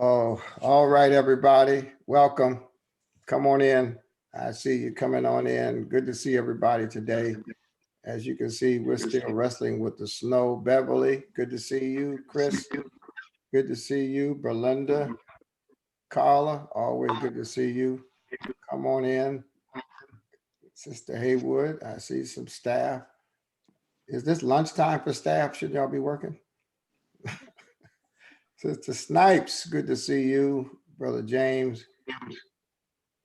Oh, all right, everybody. Welcome. Come on in. I see you coming on in. Good to see everybody today. As you can see, we're still wrestling with the snow. Beverly, good to see you. Chris, good to see you. Berlinda, Carla, always good to see you. Come on in. Sister Haywood, I see some staff. Is this lunchtime for staff? Should y'all be working? Sister Snipes, good to see you. Brother James,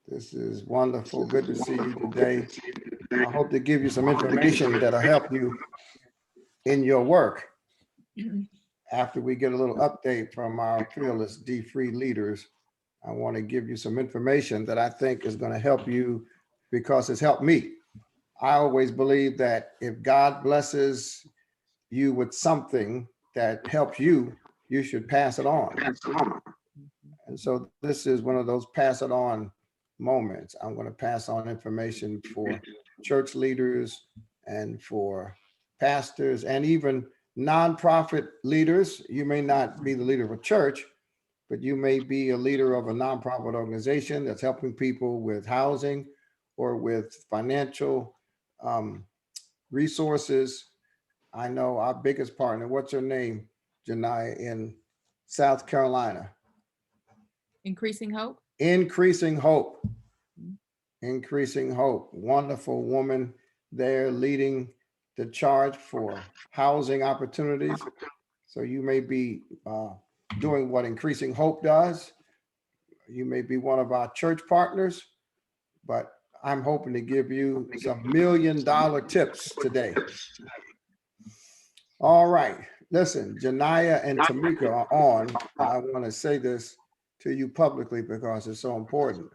this is wonderful. Good to see you today. I hope to give you some information that'll help you in your work. After we get a little update from our fearless D-Free leaders, I want to give you some information that I think is going to help you because it's helped me. I always believe that if God blesses you with something that helps you, you should pass it on. And so this is one of those pass it on moments. I'm going to pass on information for church leaders and for pastors and even nonprofit leaders. You may not be the leader of a church, but you may be a leader of a nonprofit organization that's helping people with housing or with financial resources. I know our biggest partner, what's her name, Janai, in South Carolina? Increasing Hope. Increasing Hope. Increasing Hope. Wonderful woman there leading the charge for housing opportunities. So you may be doing what Increasing Hope does. You may be one of our church partners, but I'm hoping to give you some $1 million tips today. All right. Listen, Janaya and Tamika are on. I want to say this to you publicly because it's so important.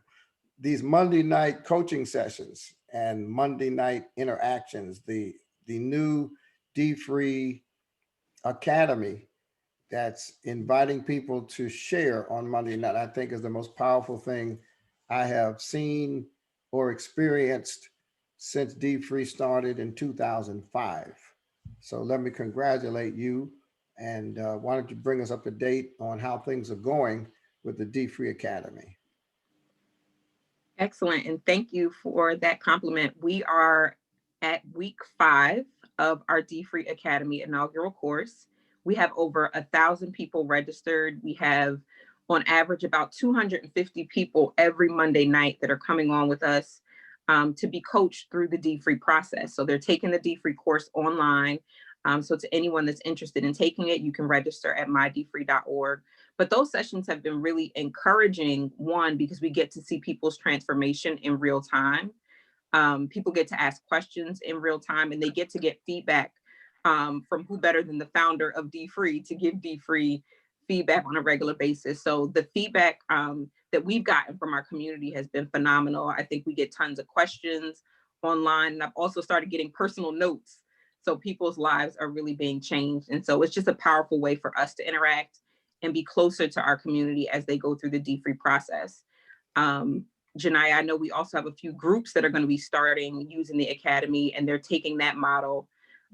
These Monday night coaching sessions and Monday night interactions, the new D-Free Academy that's inviting people to share on Monday night, I think is the most powerful thing I have seen or experienced since D-Free started in 2005. So let me congratulate you. And why don't you bring us up to date on how things are going with the D-Free Academy? Excellent. And thank you for that compliment. We are at week 5 of our D-Free Academy inaugural course. We have over 1,000 people registered. We have on average about 250 people every Monday night that are coming on with us to be coached through the D-Free process. So they're taking the D-Free course online. So to anyone that's interested in taking it, you can register at mydfree.org. But those sessions have been really encouraging, one, because we get to see people's transformation in real time. People get to ask questions in real time, and they get to get feedback from who better than the founder of D-Free to give D-Free feedback on a regular basis. So the feedback that we've gotten from our community has been phenomenal. I think we get tons of questions online. And I've also started getting personal notes. So people's lives are really being changed. And so it's just a powerful way for us to interact and be closer to our community as they go through the D-Free process. Janai, I know we also have a few groups that are going to be starting using the Academy, and they're taking that model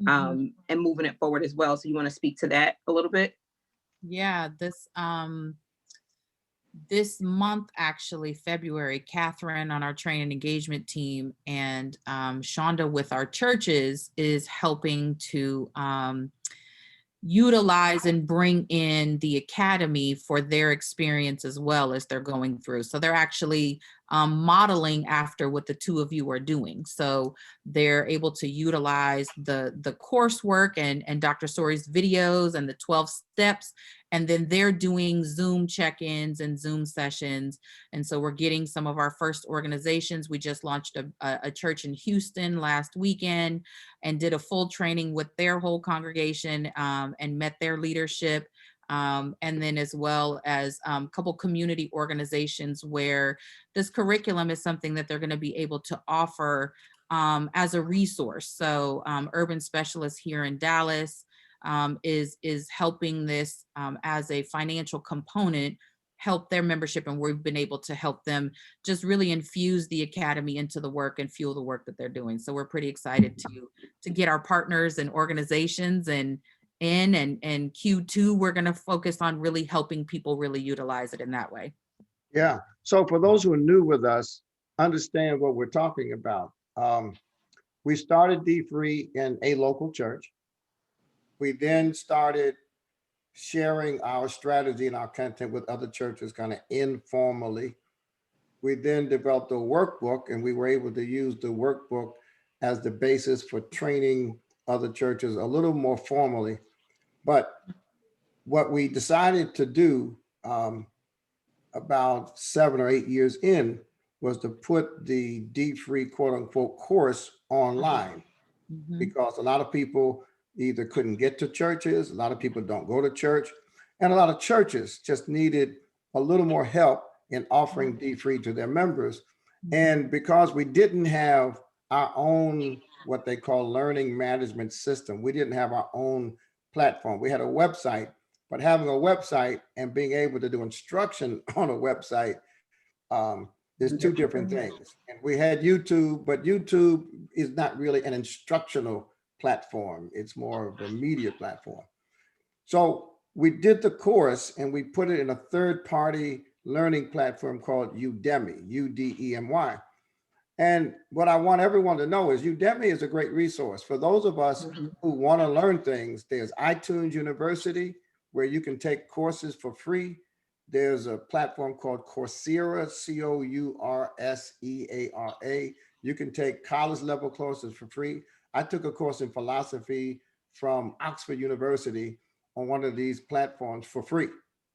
and moving it forward as well. So you want to speak to that a little bit? Yeah, this month, actually, February, Catherine on our training engagement team and Shonda with our churches is helping to utilize and bring in the Academy for their experience as well as they're going through. So they're actually modeling after what the two of you are doing. So they're able to utilize the coursework and Dr. Soaries' videos and the 12 steps. And then they're doing Zoom check-ins and Zoom sessions. And so we're getting some of our first organizations. We just launched a church in Houston last weekend and did a full training with their whole congregation and met their leadership. And then as well as a couple community organizations where this curriculum is something that they're going to be able to offer as a resource. So Urban Specialist here in Dallas is helping this as a financial component, help their membership, and we've been able to help them just really infuse the Academy into the work and fuel the work that they're doing. So we're pretty excited to get our partners and organizations and in, and Q2, we're going to focus on really helping people really utilize it in that way. Yeah. So for those who are new with us, understand what we're talking about. We started D3 in a local church. We then started sharing our strategy and our content with other churches kind of informally. We then developed a workbook, and we were able to use the workbook as the basis for training other churches a little more formally. But what we decided to do about 7 or 8 years in was to put the D3 quote unquote course online, Mhm. because a lot of people either couldn't get to churches, a lot of people don't go to church, and a lot of churches just needed a little more help in offering D3 to their members. And because we didn't have our own, what they call learning management system, we didn't have our own platform. We had a website, but having a website and being able to do instruction on a website is two different things. And we had YouTube, but YouTube is not really an instructional platform. It's more of a media platform. So we did the course and we put it in a third-party learning platform called Udemy, Udemy. And what I want everyone to know is Udemy is a great resource. For those of us who want to learn things, there's iTunes University, where you can take courses for free. There's a platform called Coursera, Coursera. You can take college level courses for free. I took a course in philosophy from Oxford University on one of these platforms for free.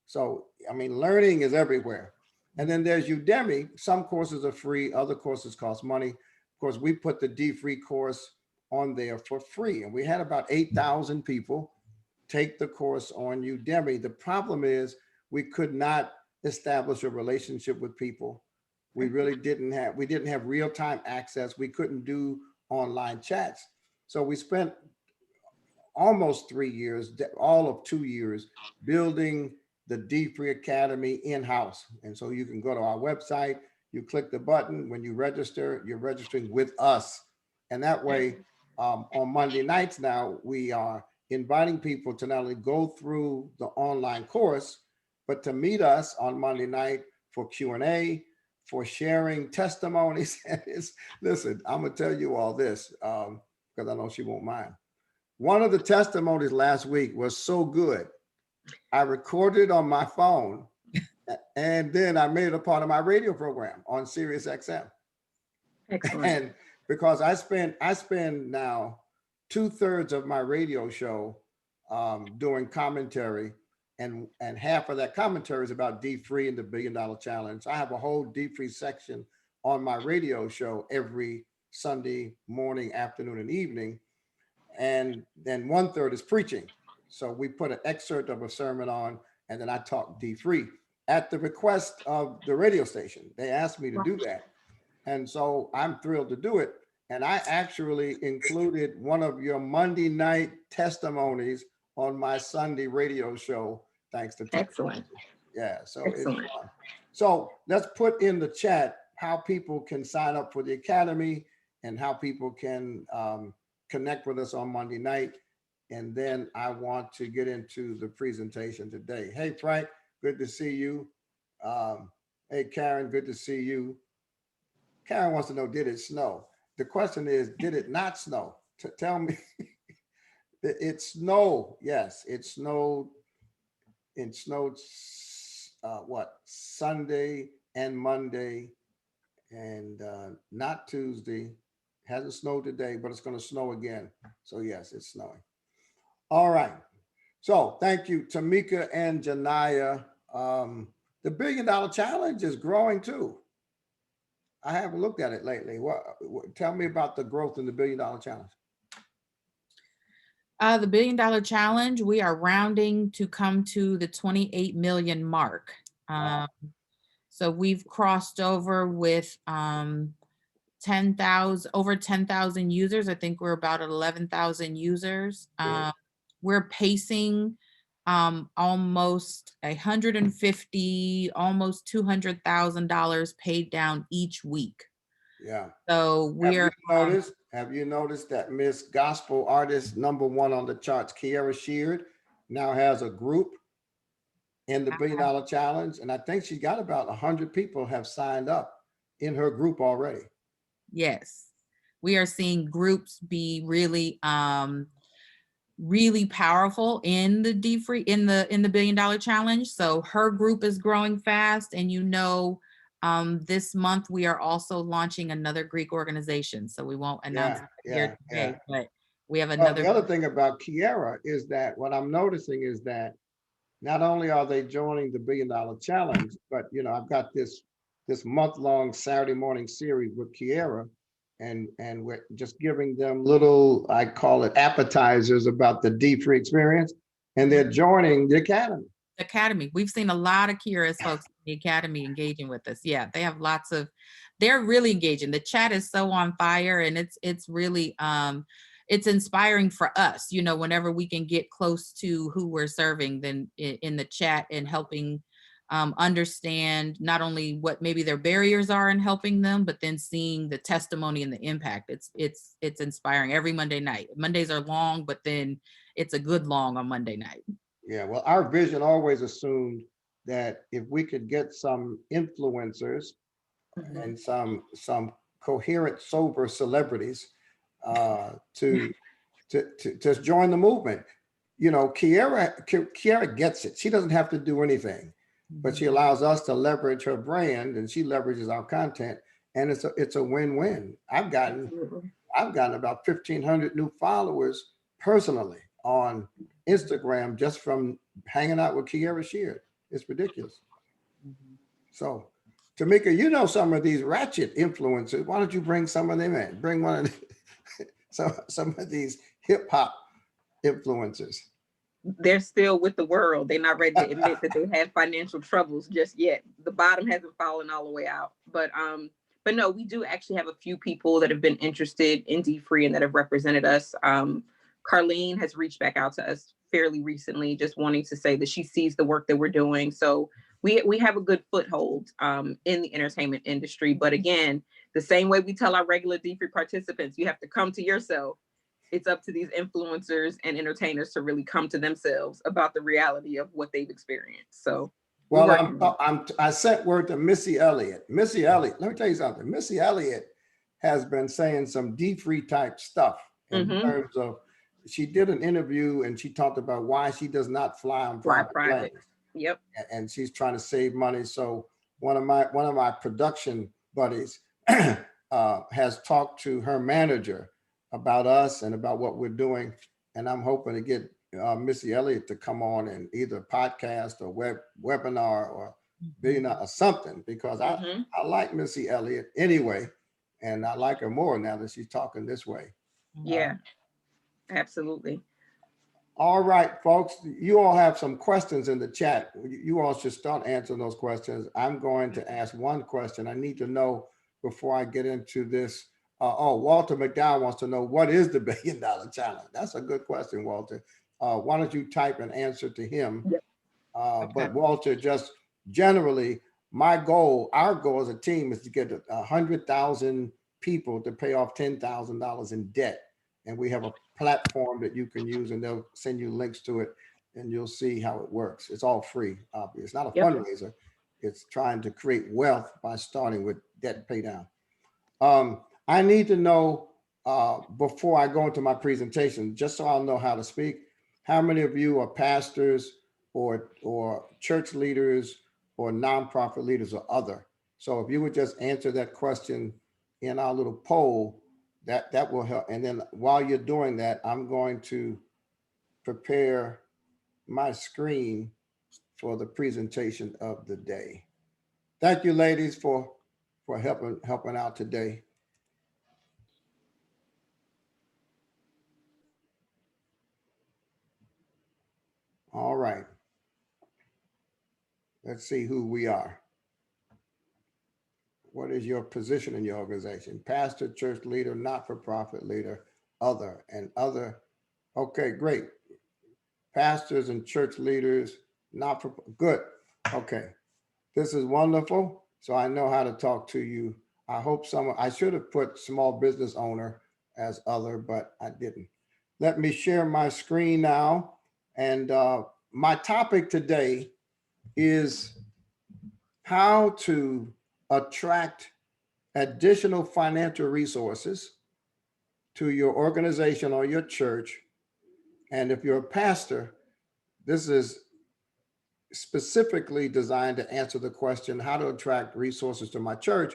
So, I mean, learning is everywhere. And then there's Udemy. Some courses are free, other courses cost money. Of course, we put the D3 course on there for free, and we had about 8,000 people take the course on Udemy. The problem is we could not establish a relationship with people. We didn't have real-time access. We couldn't do online chats. So we spent almost 3 years, all of 2 years, building the D3 Academy in-house. And so you can go to our website, you click the button. When you register, you're registering with us. And that way, on Monday nights now, we are inviting people to not only go through the online course, but to meet us on Monday night for Q&A, for sharing testimonies. Listen, I'm gonna tell you all this, because I know she won't mind. One of the testimonies last week was so good, I recorded on my phone, and then I made it a part of my radio program on Sirius XM. Excellent. And because I spend now 2/3 of my radio show doing commentary, and half of that commentary is about D3 and the $1 Billion Challenge. I have a whole D3 section on my radio show every Sunday morning, afternoon, and evening. And then 1/3 is preaching. So we put an excerpt of a sermon on, and then I talk D3 at the request of the radio station. They asked me to do that. And so I'm thrilled to do it. And I actually included one of your Monday night testimonies on my Sunday radio show, thanks to Excellent. yeah, so Excellent. it's fun. So let's put in the chat how people can sign up for the Academy and how people can connect with us on Monday night. And then I want to get into the presentation today. Hey, Frank, good to see you. Hey, Karen, good to see you. Karen wants to know, did it snow? The question is, did it not snow? Tell me. It snowed. Yes, it snowed. It snowed what, Sunday and Monday, and not Tuesday. Hasn't snowed today, but it's going to snow again. So yes, it's snowing. All right. So thank you, Tamika and Janaya. The $1 Billion Challenge is growing too. I haven't looked at it lately. Tell me about the growth in the $1 Billion Challenge. The $1 Billion Challenge, we are rounding to come to the 28 million mark. Wow. So we've crossed over with 10,000, over 10,000 users. I think we're about 11,000 users. We're pacing almost 150, almost $200,000 paid down each week. Yeah. So we're have you noticed that Miss Gospel Artist #1 on the charts, Kiara Sheard, now has a group in the $1 Billion Challenge? And I think she got about 100 people have signed up in her group already. Yes, we are seeing groups be really really powerful in the in the $1 Billion Challenge. So her group is growing fast, and this month we are also launching another Greek organization. So we won't announce it here today, but we have another. The other thing about Kiara is that what I'm noticing is that not only are they joining the $1 Billion Challenge, but I've got this month-long Saturday morning series with Kiara, and we're just giving them little, I call it appetizers about the D3 experience, and they're joining the academy. Academy. We've seen a lot of Kiara's folks in the academy engaging with us. Yeah, they have they're really engaging. The chat is so on fire, and it's really it's inspiring for us, whenever we can get close to who we're serving, then in the chat, and helping understand not only what maybe their barriers are in helping them, but then seeing the testimony and the impact. It's inspiring every Monday night. Mondays are long, but then it's a good long on Monday night. Yeah, well, our vision always assumed that if we could get some influencers and some coherent, sober celebrities to just join the movement. Kiara gets it. She doesn't have to do anything, but she allows us to leverage her brand, and she leverages our content, and it's a win-win. I've gotten about 1,500 new followers personally on Instagram just from hanging out with Kiara Sheard. It's ridiculous. So, Tamika, some of these ratchet influencers. Why don't you bring some of them in? Bring one of some of these hip hop influencers. They're still with the world. They're not ready to admit that they have financial troubles just yet. The bottom hasn't fallen all the way out. But no, we do actually have a few people that have been interested in D3 and that have represented us. Carlene has reached back out to us fairly recently, just wanting to say that she sees the work that we're doing. So we have a good foothold in the entertainment industry. But again, the same way we tell our regular D3 participants, you have to come to yourself. It's up to these influencers and entertainers to really come to themselves about the reality of what they've experienced. So, well, I sent word to Missy Elliott. Missy Elliott, let me tell you something. Missy Elliott has been saying some D3 type stuff in terms of, she did an interview and she talked about why she does not fly on private planes. Yep. And she's trying to save money. So one of my production buddies has talked to her manager about us and about what we're doing. And I'm hoping to get Missy Elliott to come on and either podcast or webinar or Billionaire or something, because I like Missy Elliott anyway. And I like her more now that she's talking this way. Yeah, absolutely. All right, folks, you all have some questions in the chat. You all should start answering those questions. I'm going to ask one question. I need to know before I get into this. Walter McDowell wants to know, what is the $1 Billion Challenge? That's a good question, Walter. Why don't you type an answer to him? Yep. Okay. But Walter, just generally, our goal as a team is to get 100,000 people to pay off $10,000 in debt. And we have a platform that you can use, and they'll send you links to it, and you'll see how it works. It's all free, obviously. It's not a fundraiser. It's trying to create wealth by starting with debt pay down. I need to know, before I go into my presentation, just so I'll know how to speak, how many of you are pastors or church leaders or nonprofit leaders or other? So if you would just answer that question in our little poll, that will help. And then while you're doing that, I'm going to prepare my screen for the presentation of the day. Thank you, ladies, for helping out today. All right. Let's see who we are. What is your position in your organization? Pastor, church leader, not-for-profit leader, other, and other. Okay, great. Pastors and church leaders, good. Okay, this is wonderful. So I know how to talk to you. I hope I should have put small business owner as other, but I didn't. Let me share my screen now. And my topic today is how to attract additional financial resources to your organization or your church. And if you're a pastor, this is specifically designed to answer the question, how to attract resources to my church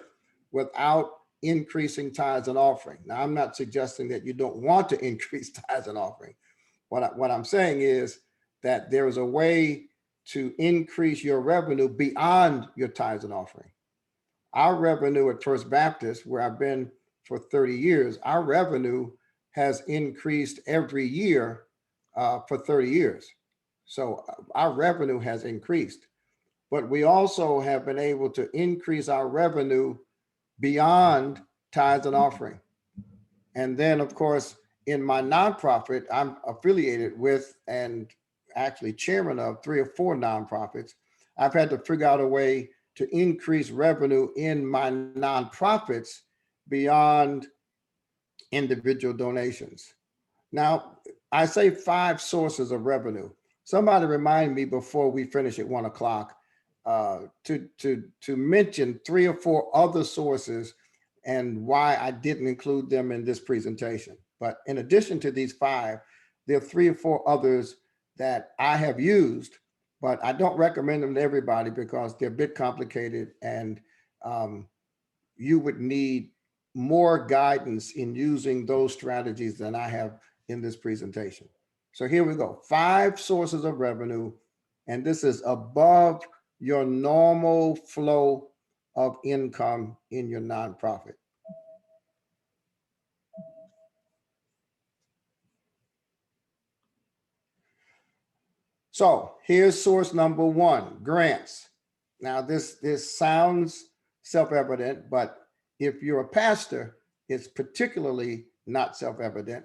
without increasing tithes and offering. Now, I'm not suggesting that you don't want to increase tithes and offering. What I'm saying is that there is a way to increase your revenue beyond your tithes and offering. Our revenue at First Baptist, where I've been for 30 years, our revenue has increased every year for 30 years. So our revenue has increased, but we also have been able to increase our revenue beyond tithes and offering. And then, of course, in my nonprofit, I'm affiliated with and actually chairman of 3 or 4 nonprofits. I've had to figure out a way to increase revenue in my nonprofits beyond individual donations. Now, I say 5 sources of revenue. Somebody remind me before we finish at 1 o'clock to mention 3 or 4 other sources and why I didn't include them in this presentation. But in addition to these 5, there are 3 or 4 others that I have used, but I don't recommend them to everybody because they're a bit complicated, and you would need more guidance in using those strategies than I have in this presentation. So here we go. 5 sources of revenue, and this is above your normal flow of income in your nonprofit. So here's source number 1, grants. Now this sounds self-evident, but if you're a pastor, it's particularly not self-evident.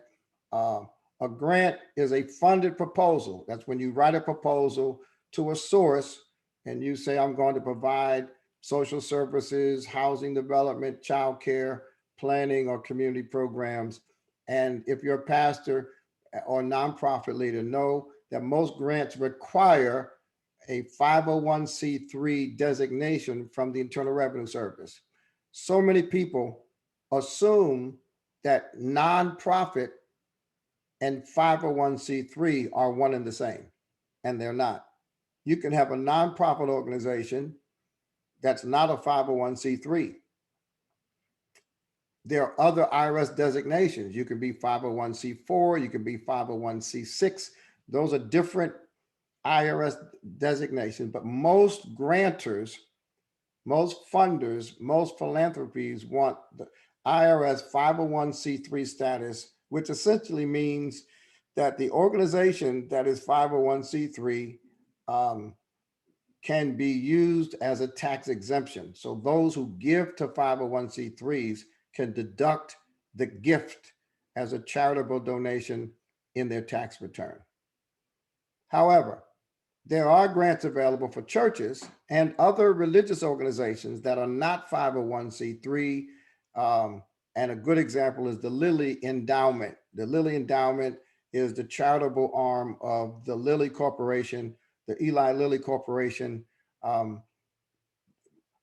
A grant is a funded proposal. That's when you write a proposal to a source and you say, I'm going to provide social services, housing development, childcare, planning, or community programs. And if you're a pastor or nonprofit leader, know that most grants require a 501c3 designation from the Internal Revenue Service. So many people assume that nonprofit and 501c3 are one and the same, and they're not. You can have a nonprofit organization that's not a 501c3. There are other IRS designations. You can be 501c4, you can be 501c6. Those are different IRS designations, but most grantors, most funders, most philanthropies want the IRS 501c3 status, which essentially means that the organization that is 501c3 can be used as a tax exemption. So those who give to 501c3s can deduct the gift as a charitable donation in their tax return. However, there are grants available for churches and other religious organizations that are not 501c3. And a good example is the Lilly Endowment. The Lilly Endowment is the charitable arm of the Lilly Corporation, the Eli Lilly Corporation.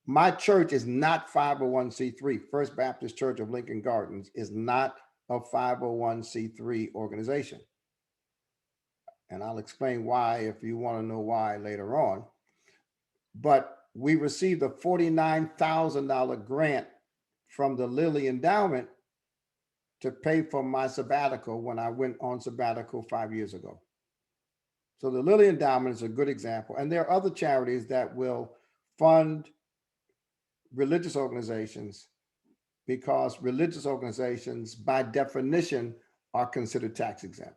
My church is not 501c3. First Baptist Church of Lincoln Gardens is not a 501c3 organization. And I'll explain why if you want to know why later on. But we received a $49,000 grant from the Lilly Endowment to pay for my sabbatical when I went on sabbatical 5 years ago. So the Lilly Endowment is a good example. And there are other charities that will fund religious organizations because religious organizations, by definition, are considered tax exempt.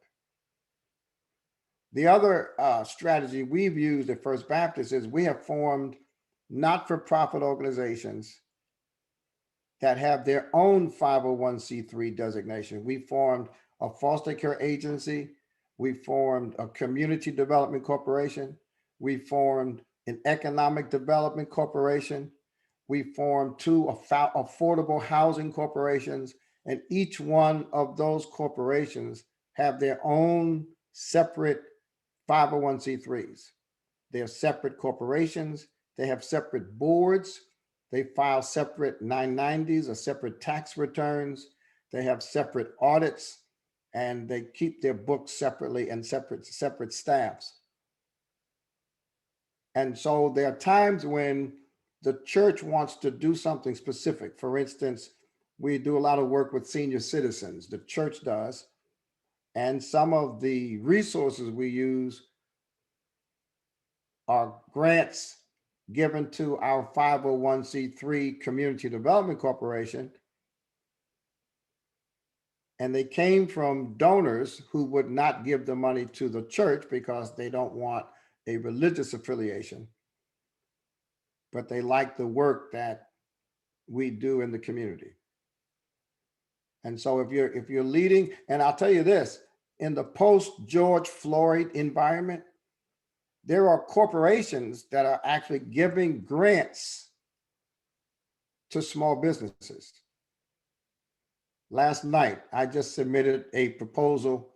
The other strategy we've used at First Baptist is we have formed not-for-profit organizations that have their own 501c3 designation. We formed a foster care agency. We formed a community development corporation. We formed an economic development corporation. We formed 2 affordable housing corporations, And each one of those corporations have their own separate 501c3s. They're separate corporations. They have separate boards. They file separate 990s or separate tax returns. They have separate audits, and they keep their books separately and separate staffs. And so there are times when the church wants to do something specific. For instance, we do a lot of work with senior citizens, the church does, and some of the resources we use are grants given to our 501c3 Community Development Corporation. And they came from donors who would not give the money to the church because they don't want a religious affiliation, but they like the work that we do in the community. And so if you're leading, and I'll tell you this, in the post George Floyd environment, there are corporations that are actually giving grants to small businesses. Last night, I just submitted a proposal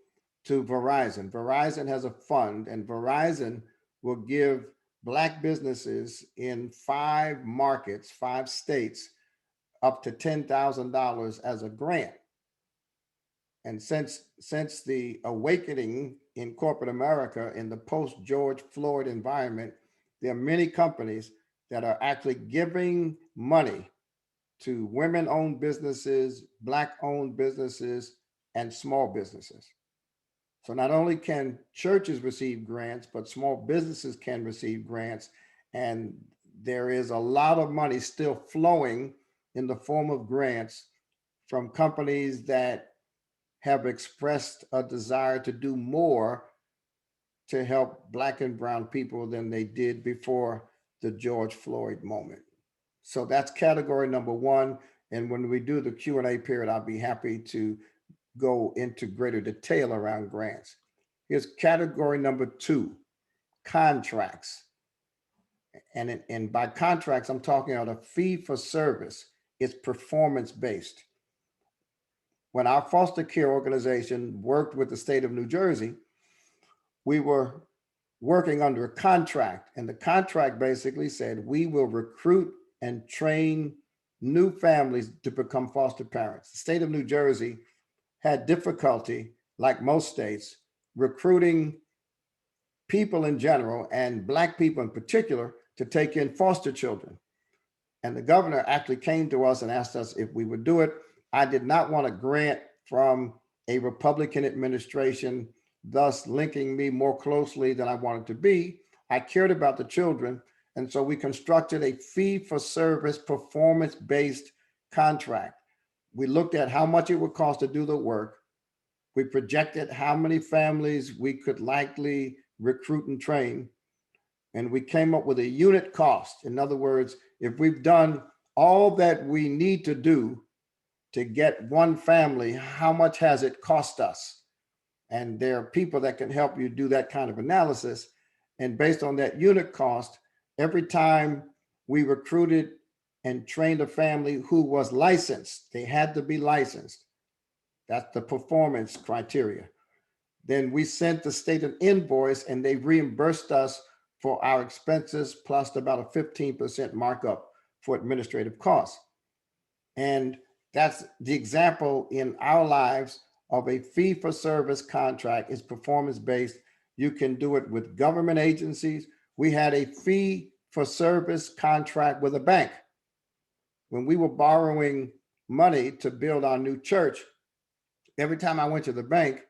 to Verizon. Verizon has a fund, and Verizon will give Black businesses in 5 markets, 5 states, up to $10,000 as a grant. And since the awakening in corporate America in the post-George Floyd environment, there are many companies that are actually giving money to women-owned businesses, Black-owned businesses, and small businesses. So not only can churches receive grants, but small businesses can receive grants. And there is a lot of money still flowing in the form of grants from companies that have expressed a desire to do more to help Black and brown people than they did before the George Floyd moment. So that's category number 1. And when we do the Q&A period, I'll be happy to go into greater detail around grants. Here's category number 2, contracts. And by contracts, I'm talking about a fee for service. It's performance-based. When our foster care organization worked with the state of New Jersey, we were working under a contract, and the contract basically said we will recruit and train new families to become foster parents. The state of New Jersey had difficulty, like most states, recruiting people in general and Black people in particular to take in foster children. And the governor actually came to us and asked us if we would do it. I did not want a grant from a Republican administration, thus linking me more closely than I wanted to be. I cared about the children. And so we constructed a fee for service performance-based contract. We looked at how much it would cost to do the work. We projected how many families we could likely recruit and train. And we came up with a unit cost. In other words, if we've done all that we need to do to get one family, how much has it cost us? And there are people that can help you do that kind of analysis. And based on that unit cost, every time we recruited and trained a family who was licensed, they had to be licensed. That's the performance criteria. Then we sent the state an invoice and they reimbursed us for our expenses plus about a 15% markup for administrative costs. And that's the example in our lives of a fee for service contract. Is performance-based. You can do it with government agencies. We had a fee for service contract with a bank. When we were borrowing money to build our new church, every time I went to the bank,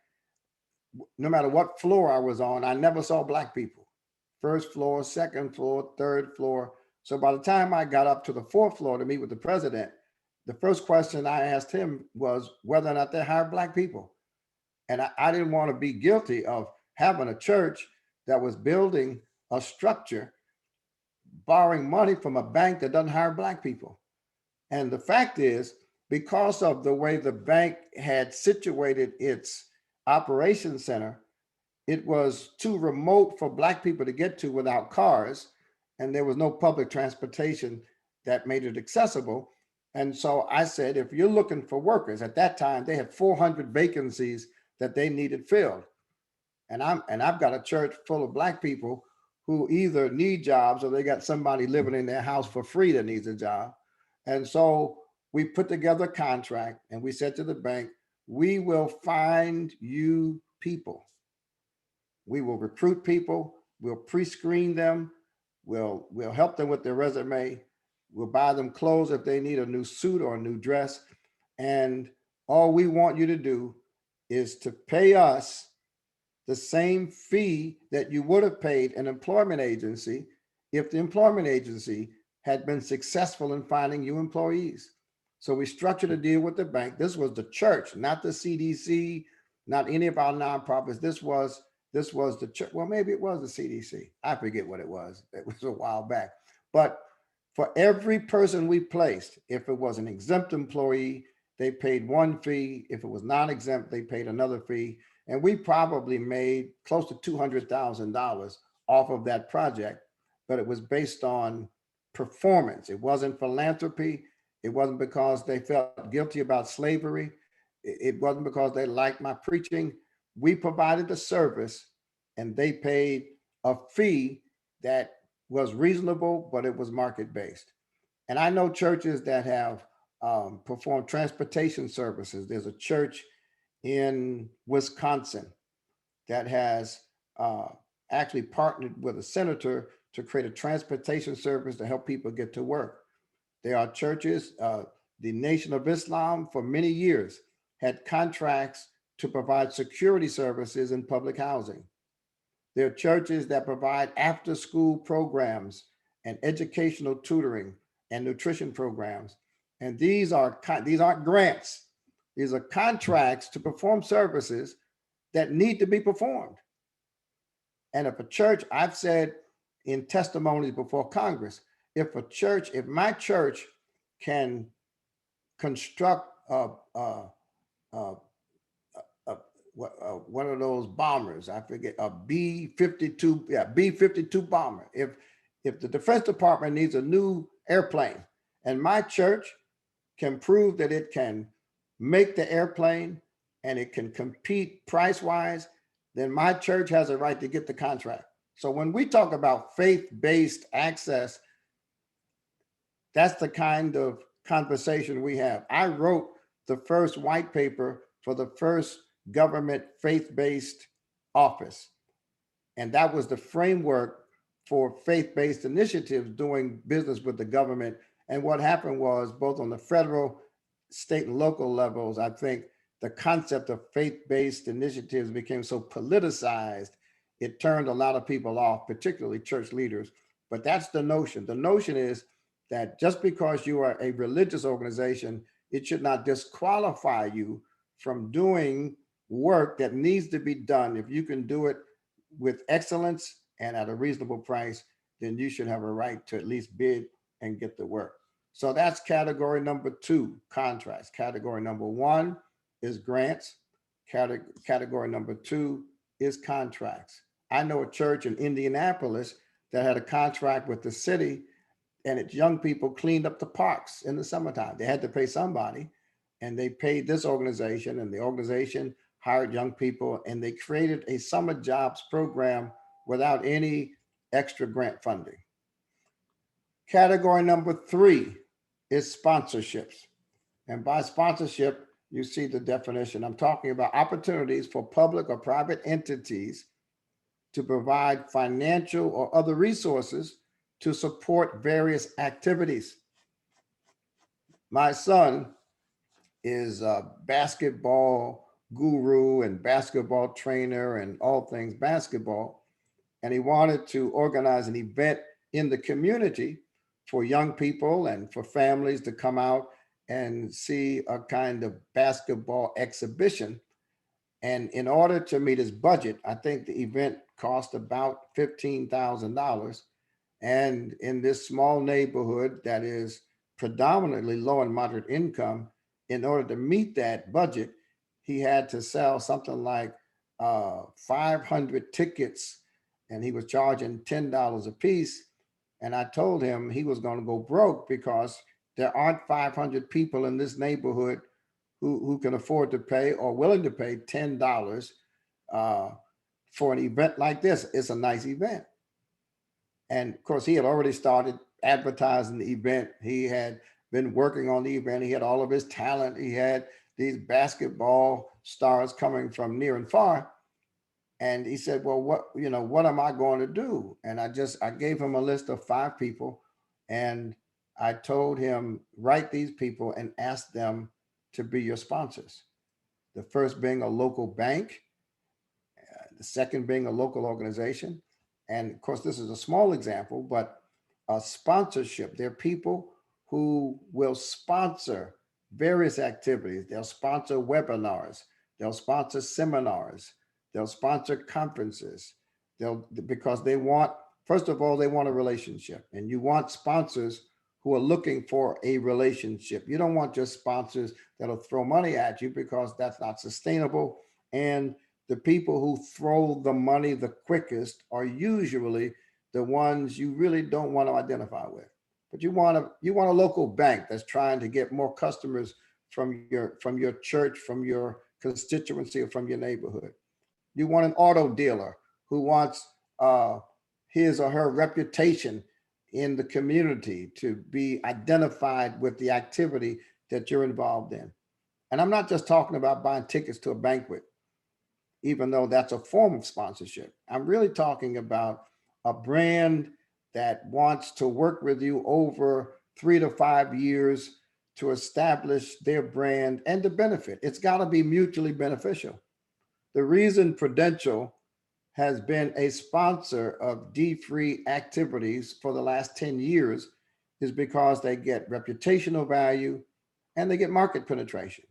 no matter what floor I was on, I never saw Black people. First floor, second floor, third floor. So by the time I got up to the 4th floor to meet with the president, the first question I asked him was whether or not they hired Black people. And I didn't want to be guilty of having a church that was building a structure, borrowing money from a bank that doesn't hire Black people. And the fact is, because of the way the bank had situated its operations center, it was too remote for Black people to get to without cars, and there was no public transportation that made it accessible. And so I said, if you're looking for workers, at that time they had 400 vacancies that they needed filled. And I've got a church full of Black people who either need jobs or they got somebody living in their house for free that needs a job. And so we put together a contract and we said to the bank, we will find you people. We will recruit people, we'll pre-screen them, we'll help them with their resume, we'll buy them clothes if they need a new suit or a new dress. And all we want you to do is to pay us the same fee that you would have paid an employment agency if the employment agency had been successful in finding you employees. So we structured a deal with the bank. This was the church, not the CDC, not any of our nonprofits. This was the church. Well, maybe it was the CDC. I forget what it was. It was a while back. But for every person we placed, if it was an exempt employee, they paid one fee. If it was non-exempt, they paid another fee. And we probably made close to $200,000 off of that project, but it was based on performance. It wasn't philanthropy. It wasn't because they felt guilty about slavery. It wasn't because they liked my preaching. We provided the service and they paid a fee that was reasonable, but it was market based. And I know churches that have performed transportation services. There's a church in Wisconsin that has actually partnered with a senator to create a transportation service to help people get to work. There are churches, the Nation of Islam for many years had contracts to provide security services in public housing. There are churches that provide after school programs and educational tutoring and nutrition programs. And these aren't grants. These are contracts to perform services that need to be performed. And if a church, I've said in testimonies before Congress, if my church can construct a, one of those bombers, I forget, a B-52, yeah, B-52 bomber. If the Defense Department needs a new airplane and my church can prove that it can make the airplane and it can compete price-wise, then my church has a right to get the contract. So when we talk about faith-based access, that's the kind of conversation we have. I wrote the first white paper for the first government faith-based office. And that was the framework for faith-based initiatives doing business with the government. And what happened was, both on the federal, state, and local levels, I think the concept of faith-based initiatives became so politicized, it turned a lot of people off, particularly church leaders. But that's the notion. The notion is that just because you are a religious organization, it should not disqualify you from doing work that needs to be done. If you can do it with excellence and at a reasonable price, then you should have a right to at least bid and get the work. So that's category number two, contracts. Category number one is grants. Category number two is contracts. I know a church in Indianapolis that had a contract with the city, and its young people cleaned up the parks in the summertime. They had to pay somebody, and they paid this organization, and the organization hired young people, and they created a summer jobs program without any extra grant funding. Category number three is sponsorships. And by sponsorship, you see the definition. I'm talking about opportunities for public or private entities to provide financial or other resources to support various activities. My son is a basketball guru and basketball trainer and all things basketball. And he wanted to organize an event in the community for young people and for families to come out and see a kind of basketball exhibition. And in order to meet his budget, I think the event cost about $15,000. And in this small neighborhood that is predominantly low and moderate income, in order to meet that budget, he had to sell something like 500 tickets, and he was charging $10 a piece. And I told him he was going to go broke because There aren't 500 people in this neighborhood who can afford to pay or willing to pay $10 uh, for an event like this. It's a nice event. And of course, he had already started advertising the event. He had been working on the event. He had all of his talent. He had these basketball stars coming from near and far. And he said, well, what am I going to do? And I gave him a list of 5 people. And I told him, write these people and ask them to be your sponsors. The first being a local bank, the second being a local organization. And of course, this is a small example, but sponsorship. There are people who will sponsor various activities. They'll sponsor webinars. They'll sponsor seminars. They'll sponsor conferences. Because they want, first of all, they want a relationship. And you want sponsors who are looking for a relationship. You don't want just sponsors that'll throw money at you, because that's not sustainable. And the people who throw the money the quickest are usually the ones you really don't want to identify with. But you want a local bank that's trying to get more customers from your church, from your constituency, or from your neighborhood. You want an auto dealer who wants his or her reputation in the community to be identified with the activity that you're involved in. And I'm not just talking about buying tickets to a banquet, even though that's a form of sponsorship. I'm really talking about a brand that wants to work with you over 3 to 5 years to establish their brand and to benefit. It's got to be mutually beneficial. The reason Prudential has been a sponsor of D-free activities for the last 10 years is because they get reputational value and they get market penetration.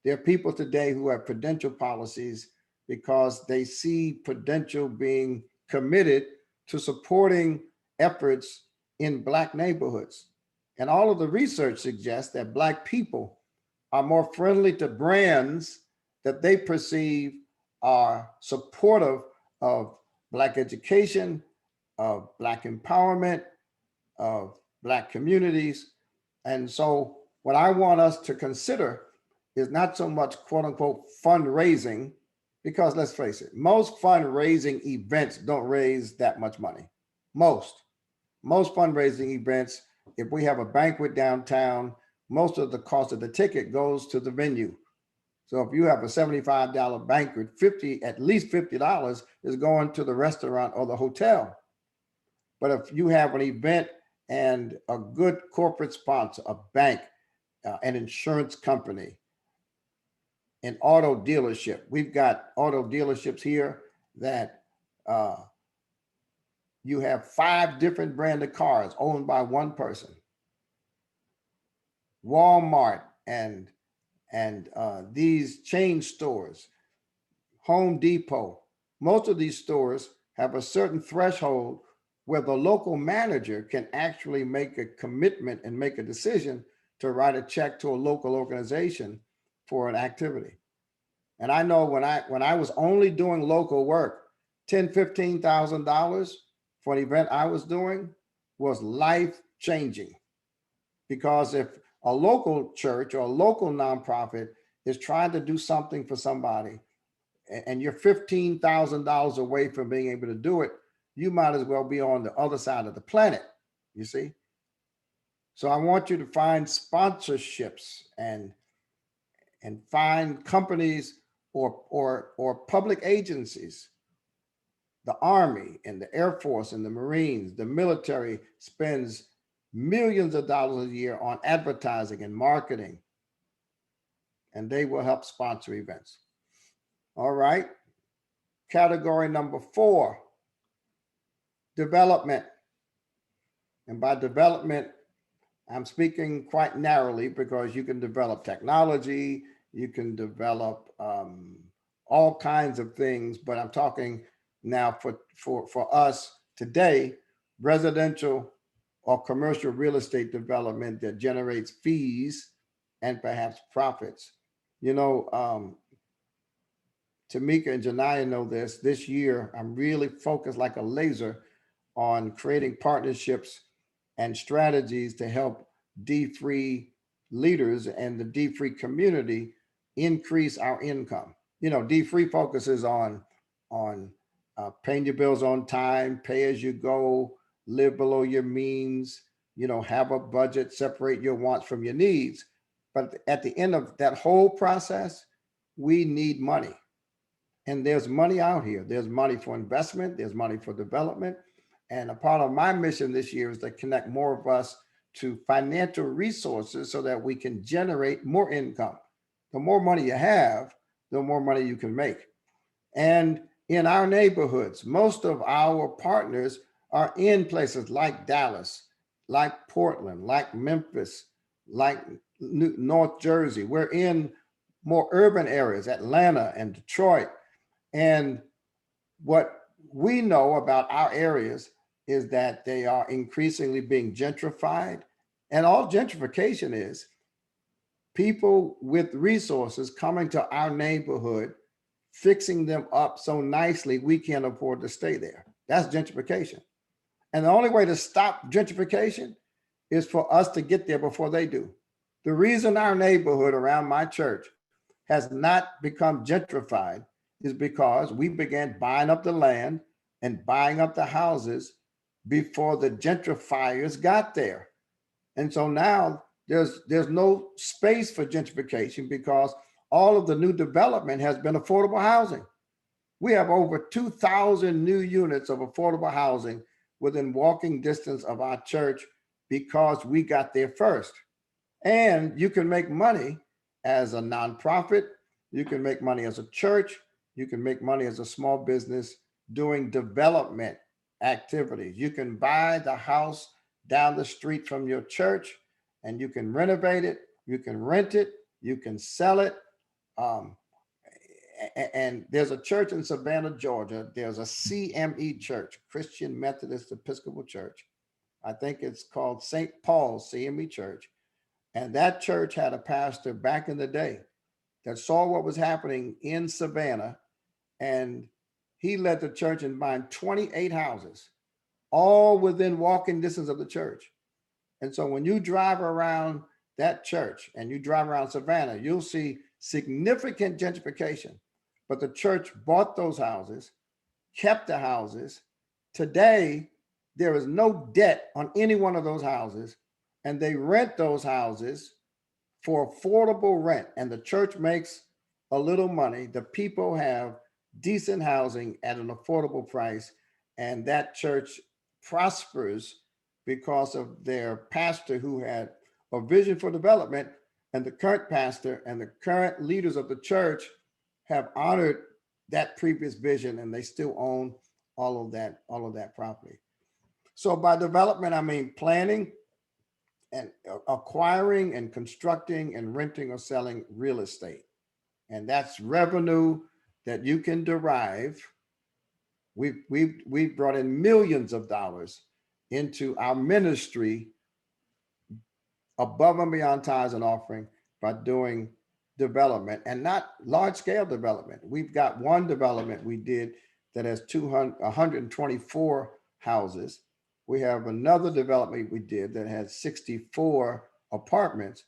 There are people today who have Prudential policies because they see Prudential being committed to supporting efforts in Black neighborhoods. And all of the research suggests that Black people are more friendly to brands that they perceive are supportive of Black education, of Black empowerment, of Black communities. And so what I want us to consider is not so much quote unquote fundraising, because let's face it, most fundraising events don't raise that much money. Most fundraising events, if we have a banquet downtown, most of the cost of the ticket goes to the venue. So if you have a $75 banquet, at least $50 is going to the restaurant or the hotel. But if you have an event and a good corporate sponsor, a bank, an insurance company, an auto dealership. We've got auto dealerships here that you have 5 different branded cars owned by one person. Walmart and these chain stores, Home Depot, most of these stores have a certain threshold where the local manager can actually make a commitment and make a decision to write a check to a local organization for an activity. And I know when I was only doing local work, $10,000, $15,000 for an event I was doing was life-changing. Because if a local church or a local nonprofit is trying to do something for somebody and you're $15,000 away from being able to do it, you might as well be on the other side of the planet, you see? So I want you to find sponsorships and find companies or public agencies. The Army and the Air Force and the Marines, the military spends millions of dollars a year on advertising and marketing, and they will help sponsor events. All right. Category number 4, development. And by development, I'm speaking quite narrowly because you can develop technology, you can develop all kinds of things, but I'm talking now for us today, residential or commercial real estate development that generates fees and perhaps profits. You know, Tamika and Janaya know this year, I'm really focused like a laser on creating partnerships and strategies to help D-free leaders and the D-free community increase our income. You know, D-free focuses on paying your bills on time, pay as you go, live below your means, you know, have a budget, separate your wants from your needs. But at the end of that whole process, we need money. And there's money out here. There's money for investment, there's money for development. And a part of my mission this year is to connect more of us to financial resources so that we can generate more income. The more money you have, the more money you can make. And in our neighborhoods, most of our partners are in places like Dallas, like Portland, like Memphis, like North Jersey. We're in more urban areas, Atlanta and Detroit. And what we know about our areas is that they are increasingly being gentrified. And all gentrification is people with resources coming to our neighborhood, fixing them up so nicely we can't afford to stay there. That's gentrification. And the only way to stop gentrification is for us to get there before they do. The reason our neighborhood around my church has not become gentrified is because we began buying up the land and buying up the houses before the gentrifiers got there. And so now there's no space for gentrification because all of the new development has been affordable housing. We have over 2,000 new units of affordable housing within walking distance of our church because we got there first. And you can make money as a nonprofit, you can make money as a church, you can make money as a small business doing development activities. You can buy the house down the street from your church and you can renovate it, you can rent it, you can sell it. Um, and there's a church in Savannah, Georgia. There's a CME church, Christian Methodist Episcopal Church. I think it's called St. Paul's CME Church. And that church had a pastor back in the day that saw what was happening in Savannah. And he led the church in buying 28 houses, all within walking distance of the church. And so when you drive around that church and you drive around Savannah, you'll see significant gentrification. But the church bought those houses, kept the houses. Today, there is no debt on any one of those houses, and they rent those houses for affordable rent. And the church makes a little money. The people have decent housing at an affordable price, and that church prospers because of their pastor who had a vision for development, and the current pastor and the current leaders of the church have honored that previous vision, and they still own all of that property. So by development, I mean planning and acquiring and constructing and renting or selling real estate. And that's revenue that you can derive. We've brought in millions of dollars into our ministry above and beyond tithes and offering by doing development, and not large scale development. We've got one development we did that has 124 houses. We have another development we did that has 64 apartments,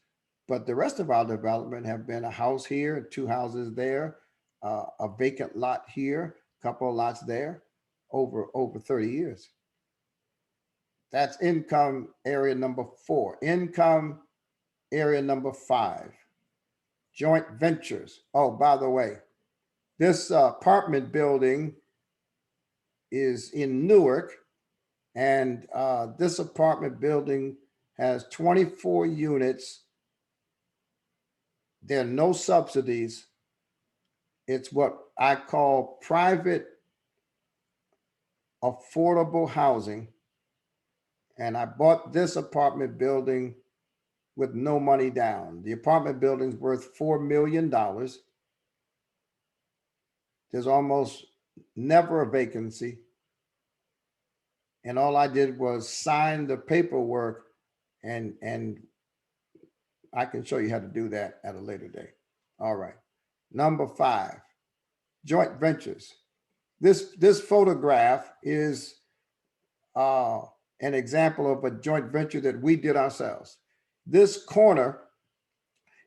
but the rest of our development have been a house here, 2 houses there, a vacant lot here, a couple of lots there, over 30 years. That's income area number 4. Income area number 5, joint ventures. Oh, by the way, this apartment building is in Newark, and this apartment building has 24 units. There are no subsidies. It's what I call private affordable housing. And I bought this apartment building with no money down. The apartment building's worth $4 million. There's almost never a vacancy. And all I did was sign the paperwork, and I can show you how to do that at a later date. All right. Number 5, joint ventures. This photograph is an example of a joint venture that we did ourselves. This corner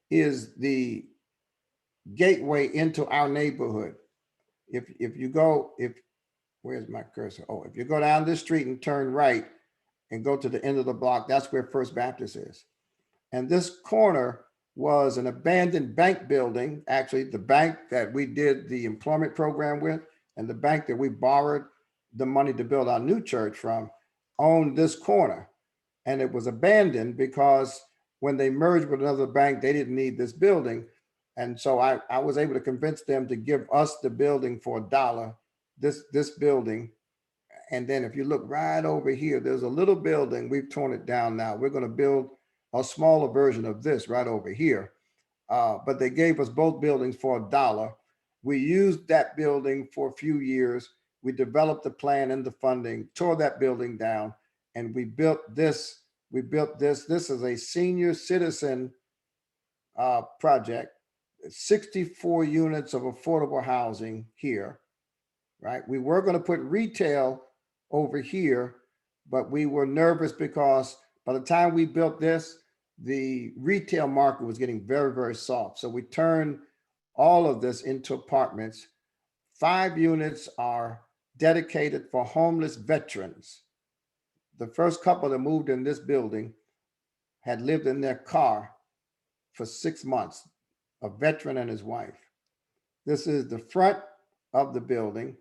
is the gateway into our neighborhood. If you go, where's my cursor? Oh, if you go down this street and turn right and go to the end of the block, that's where First Baptist is. And this corner was an abandoned bank building, actually the bank that we did the employment program with, and the bank that we borrowed the money to build our new church from, owned this corner. And it was abandoned because when they merged with another bank, they didn't need this building. And so I was able to convince them to give us the building for $1, this building. And then if you look right over here, there's a little building. We've torn it down now. We're going to build a smaller version of this right over here. But they gave us both buildings for $1. We used that building for a few years. We developed the plan and the funding, tore that building down, and we built this. This is a senior citizen project, 64 units of affordable housing here, right? We were going to put retail over here, but we were nervous because by the time we built this, the retail market was getting very, very soft. So we turned all of this into apartments. 5 units are dedicated for homeless veterans. The first couple that moved in this building had lived in their car for 6 months, a veteran and his wife. This is the front of the building.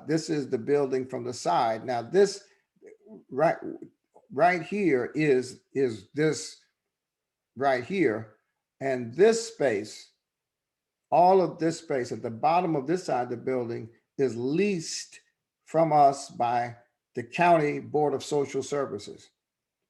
This is the building from the side. Now this right here is this right here. And this space, all of this space at the bottom of this side of the building is leased from us by the County Board of Social Services.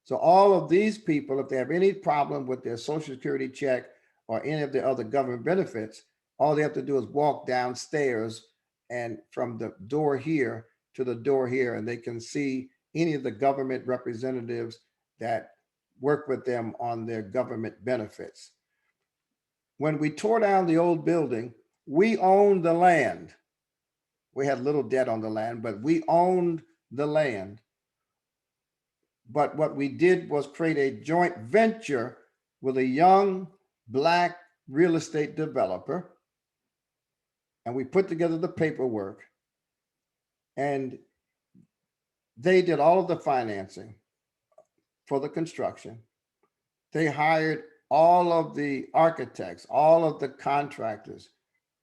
So all of these people, if they have any problem with their Social Security check or any of the other government benefits, all they have to do is walk downstairs and from the door here to the door here, and they can see any of the government representatives that work with them on their government benefits. When we tore down the old building, we owned the land. We had little debt on the land, but we owned the land. But what we did was create a joint venture with a young Black real estate developer. And we put together the paperwork, and they did all of the financing for the construction. They hired all of the architects, all of the contractors.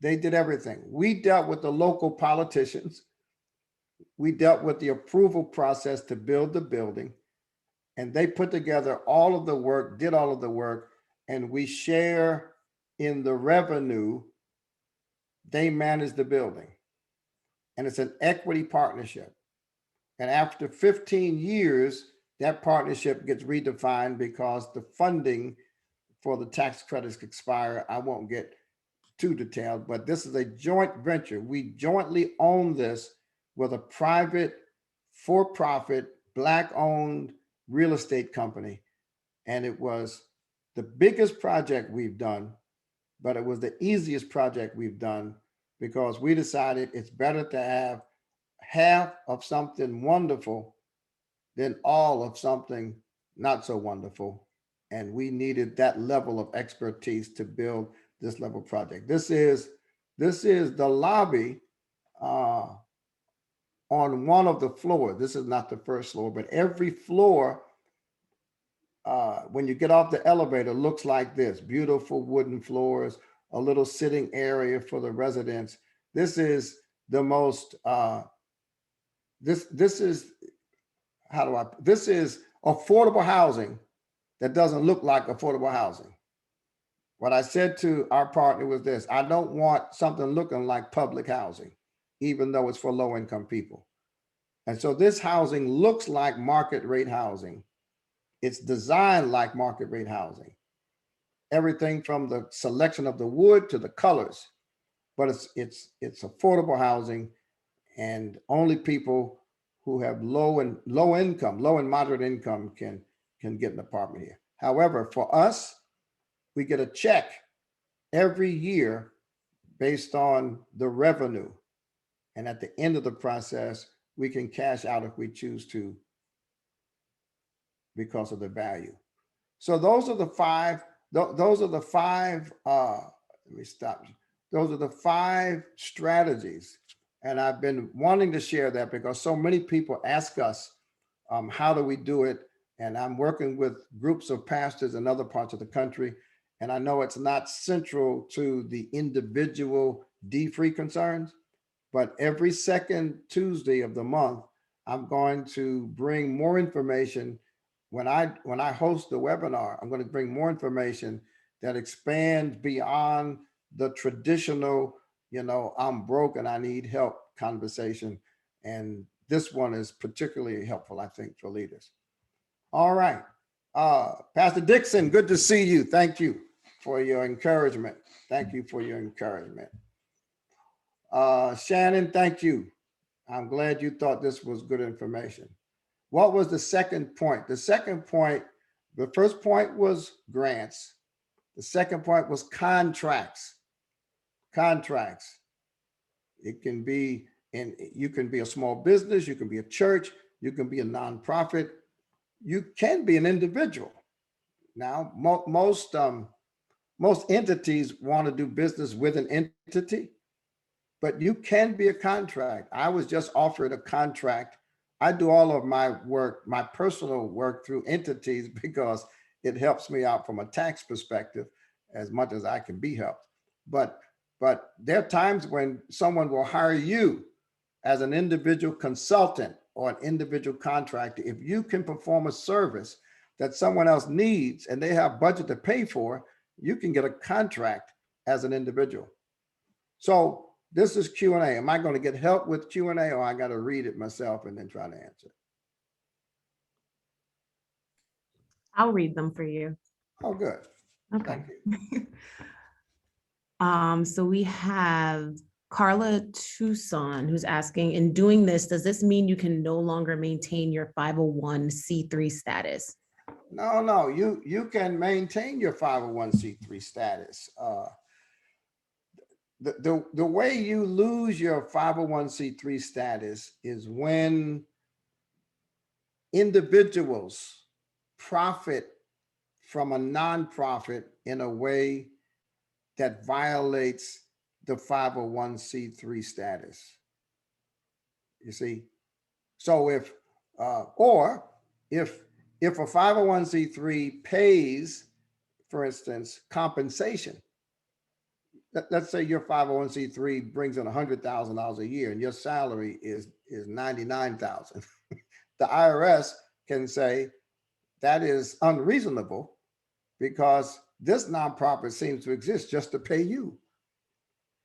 They did everything. We dealt with the local politicians. We dealt with the approval process to build the building. And they put together all of the work, did all of the work, and we share in the revenue. They manage the building. And it's an equity partnership. And after 15 years, that partnership gets redefined because the funding for the tax credits expire. I won't get too detailed, but this is a joint venture. We jointly own this with a private, for-profit, Black-owned real estate company. And it was the biggest project we've done, but it was the easiest project we've done because we decided it's better to have half of something wonderful than all of something not so wonderful. And we needed that level of expertise to build this level project. This is the lobby on one of the floors. This is not the first floor, but every floor, when you get off the elevator, looks like this: beautiful wooden floors, a little sitting area for the residents. This is the most, this is affordable housing that doesn't look like affordable housing. What I said to our partner was this: I don't want something looking like public housing, even though it's for low income people. And so this housing looks like market rate housing. It's designed like market rate housing. Everything from the selection of the wood to the colors, but it's affordable housing, and only people who have low and moderate income can get an apartment here. However, for us, we get a check every year based on the revenue. And at the end of the process, we can cash out if we choose to because of the value. So those are the five, those are the five, let me stop. Those are the five strategies. And I've been wanting to share that because so many people ask us, how do we do it? And I'm working with groups of pastors in other parts of the country. And I know it's not central to the individual D-free concerns, but every second Tuesday of the month, I'm going to bring more information. When I host the webinar, I'm going to bring more information that expands beyond the traditional, I'm broke and I need help conversation. And this one is particularly helpful, I think, for leaders. All right. Pastor Dixon, good to see you. Thank you for your encouragement. Thank you for your encouragement. Shannon, thank you. I'm glad you thought this was good information. What was the second point? The second point, the first point was grants. The second point was contracts. Contracts. It can be, and you can be a small business, you can be a church, you can be a nonprofit, you can be an individual. Now, most entities want to do business with an entity, but you can be a contract. I was just offered a contract. I do all of my work, my personal work, through entities because it helps me out from a tax perspective as much as I can be helped. But there are times when someone will hire you as an individual consultant or an individual contractor. If you can perform a service that someone else needs and they have budget to pay for, you can get a contract as an individual. So this is Q&A. Am I going to get help with Q&A, or I got to read it myself and then try to answer? I'll read them for you. Oh, good. Okay. Thank you. So we have Carla Tucson who's asking, in doing this, does this mean you can no longer maintain your 501c3 status? No, you can maintain your 501c3 status. The way you lose your 501c3 status is when individuals profit from a nonprofit in a way that violates the 501c3 status. You see? So if a 501c3 pays, for instance, compensation, let's say your 501c3 brings in $100,000 a year and your salary is $99,000. The IRS can say that is unreasonable because this nonprofit seems to exist just to pay you.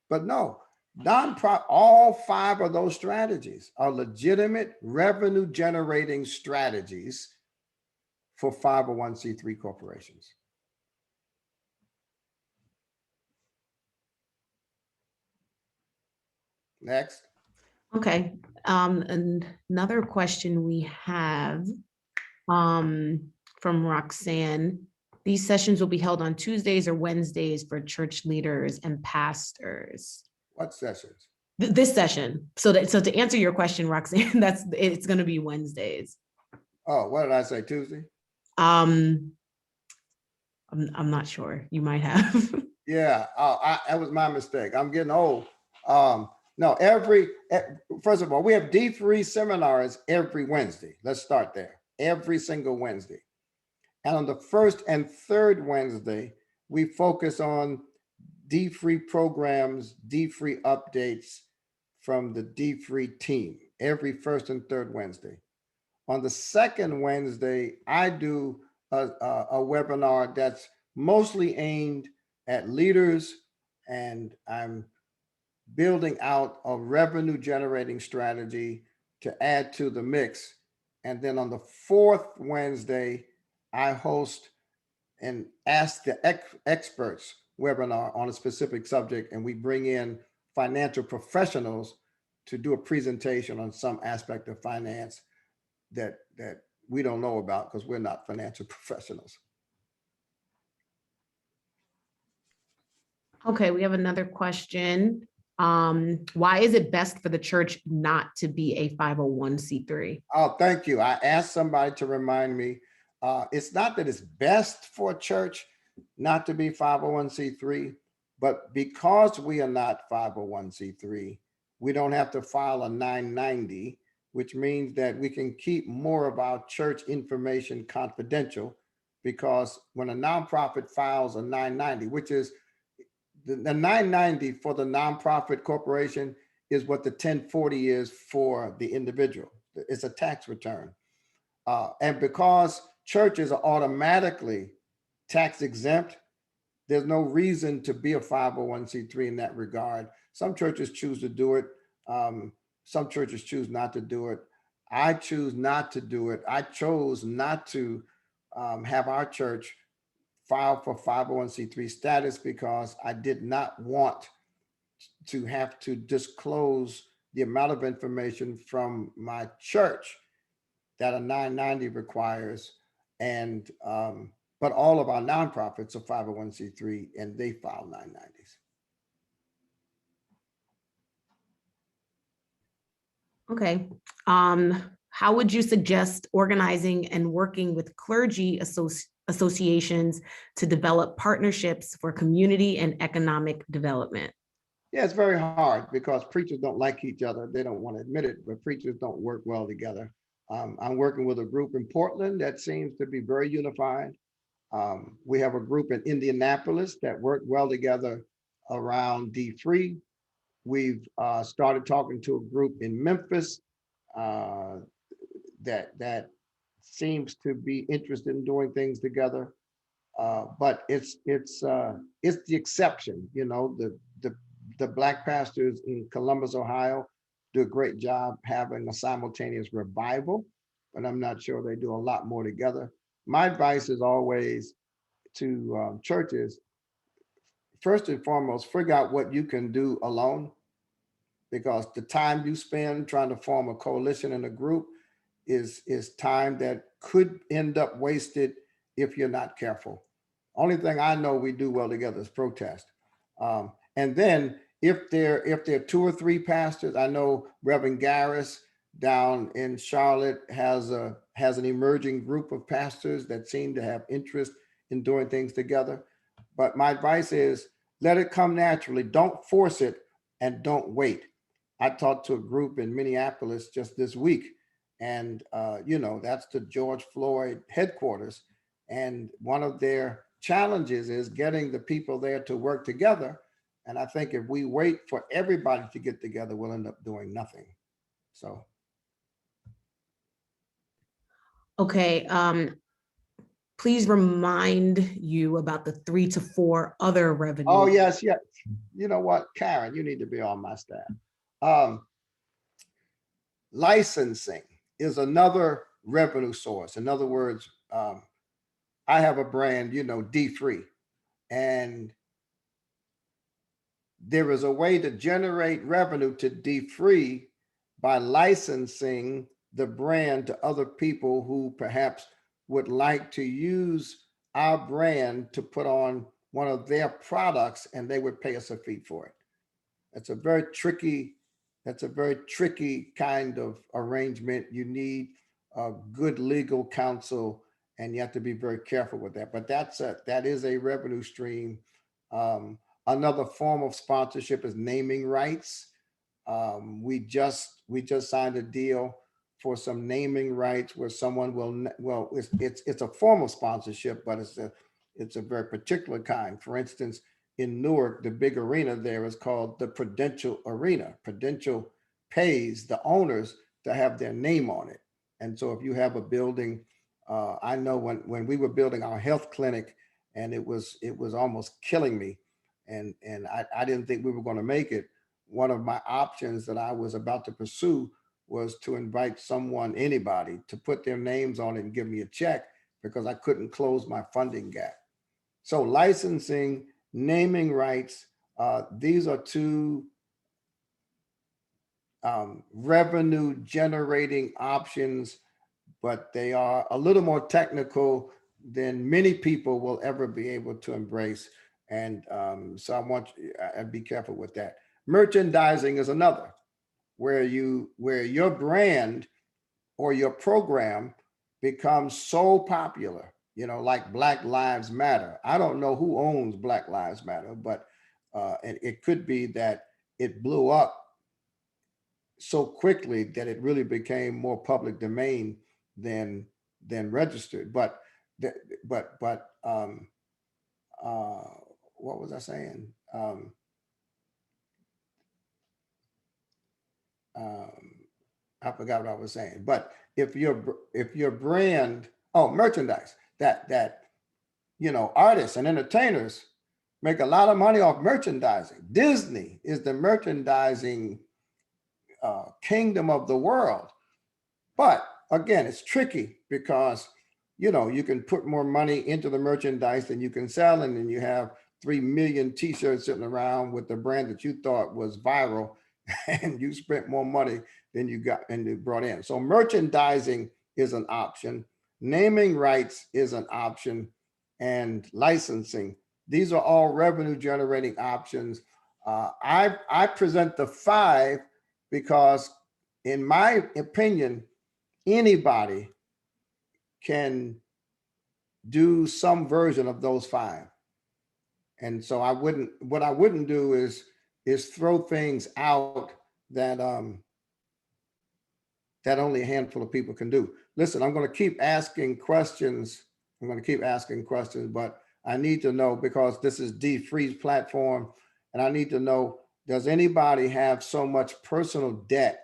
But no, nonprofit, all five of those strategies are legitimate revenue generating strategies for 501c3 corporations. Next. Okay. And another question we have from Roxanne. These sessions will be held on Tuesdays or Wednesdays for church leaders and pastors. What sessions? This session. So to answer your question, Roxanne, it's going to be Wednesdays. Oh, what did I say? Tuesday? I'm not sure. You might have. Yeah, that was my mistake. I'm getting old. No, first of all, we have D3 seminars every Wednesday. Let's start there. Every single Wednesday. And on the first and third Wednesday, we focus on D3 programs, D3 updates from the D3 team every first and third Wednesday. On the second Wednesday, I do a webinar that's mostly aimed at leaders, and I'm building out a revenue generating strategy to add to the mix. And then on the fourth Wednesday, I host an Ask the Experts webinar on a specific subject, and we bring in financial professionals to do a presentation on some aspect of finance that we don't know about because we're not financial professionals. Okay, we have another question. Why is it best for the church not to be a 501c3? Oh, thank you. I asked somebody to remind me It's not that it's best for a church not to be 501c3, but because we are not 501c3, we don't have to file a 990, which means that we can keep more of our church information confidential, because when a nonprofit files a 990, which is the 990 for the nonprofit corporation, is what the 1040 is for the individual. It's a tax return. And because churches are automatically tax exempt, there's no reason to be a 501c3 in that regard. Some churches choose to do it. Some churches choose not to do it. I choose not to do it. I chose not to have our church file for 501c3 status because I did not want to have to disclose the amount of information from my church that a 990 requires. And but all of our nonprofits are 501c3 and they file 990s. Okay. How would you suggest organizing and working with clergy associations to develop partnerships for community and economic development? Yeah, it's very hard because preachers don't like each other. They don't want to admit it, but preachers don't work well together. I'm working with a group in Portland that seems to be very unified. We have a group in Indianapolis that work well together around D3. We've started talking to a group in Memphis uh, that seems to be interested in doing things together. But it's the exception. You know, the Black pastors in Columbus, Ohio, do a great job having a simultaneous revival, but I'm not sure they do a lot more together. My advice is always to churches, first and foremost, figure out what you can do alone, because the time you spend trying to form a coalition and a group is time that could end up wasted if you're not careful. Only thing I know we do well together is protest. And then if there are two or three pastors, I know Reverend Garris down in Charlotte has an emerging group of pastors that seem to have interest in doing things together. But my advice is let it come naturally. Don't force it and don't wait. I talked to a group in Minneapolis just this week, and you know, that's the George Floyd headquarters. And one of their challenges is getting the people there to work together. And I think if we wait for everybody to get together, we'll end up doing nothing. So. Okay. Please remind you about the 3 to 4 other revenue. Oh, yes, yes. You know what, Karen, you need to be on my staff. Licensing is another revenue source. In other words, I have a brand, you know, D3, and there is a way to generate revenue to D3 by licensing the brand to other people who perhaps would like to use our brand to put on one of their products, and they would pay us a fee for it. That's a very tricky, that's a very tricky kind of arrangement. You need a good legal counsel, and you have to be very careful with that. But that is a revenue stream. Another form of sponsorship is naming rights. We just signed a deal for some naming rights where someone well, it's a form of sponsorship, but it's a very particular kind. For instance, in Newark, the big arena there is called the Prudential Arena. Prudential pays the owners to have their name on it. And so if you have a building, I know when we were building our health clinic, and it was almost killing me, and I didn't think we were going to make it. One of my options that I was about to pursue was to invite someone, anybody, to put their names on it and give me a check, because I couldn't close my funding gap. So licensing, naming rights, these are two revenue generating options, but they are a little more technical than many people will ever be able to embrace. And so I'd be careful with that. Merchandising is another, where your brand or your program becomes so popular, like Black Lives Matter. I don't know who owns Black Lives Matter, but it could be that it blew up so quickly that it really became more public domain than registered. But uh, what was I saying? Um, I forgot what I was saying. But if your brand, oh, merchandise, that artists and entertainers make a lot of money off merchandising. Disney is the merchandising kingdom of the world. But again, it's tricky because you can put more money into the merchandise than you can sell, and then you have 3 million t-shirts sitting around with the brand that you thought was viral, and you spent more money than you got and you brought in. So merchandising is an option, naming rights is an option, and licensing. These are all revenue generating options. I present the 5 because, in my opinion, anybody can do some version of those 5. And so what I wouldn't do is throw things out that that only a handful of people can do. Listen, I'm going to keep asking questions. But I need to know, because this is D Free's platform, and I need to know, does anybody have so much personal debt